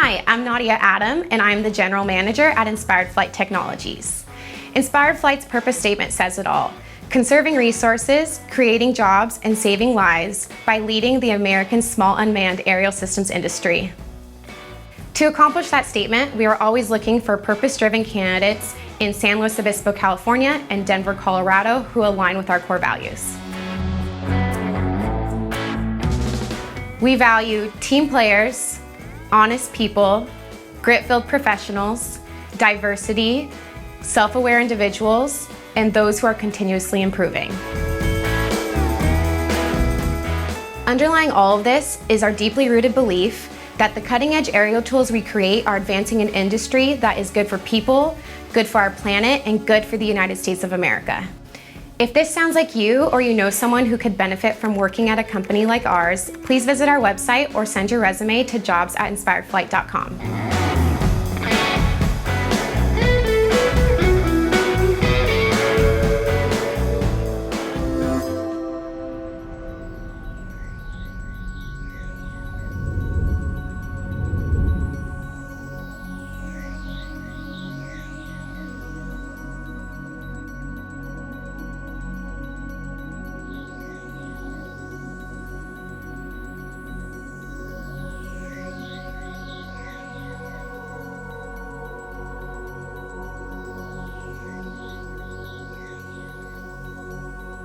Hi, I'm Nadia Adam, and I'm the General Manager at Inspired Flight Technologies. Inspired Flight's purpose statement says it all: conserving resources, creating jobs, and saving lives by leading the American small unmanned aerial systems industry. To accomplish that statement, we are always looking for purpose-driven candidates in San Luis Obispo, California, and Denver, Colorado, who align with our core values. We value team players, honest people, grit-filled professionals, diversity, self-aware individuals, and those who are continuously improving. Underlying all of this is our deeply rooted belief that the cutting-edge aerial tools we create are advancing an industry that is good for people, good for our planet, and good for the United States of America. If this sounds like you, or you know someone who could benefit from working at a company like ours, please visit our website or send your resume to jobs@inspiredflight.com.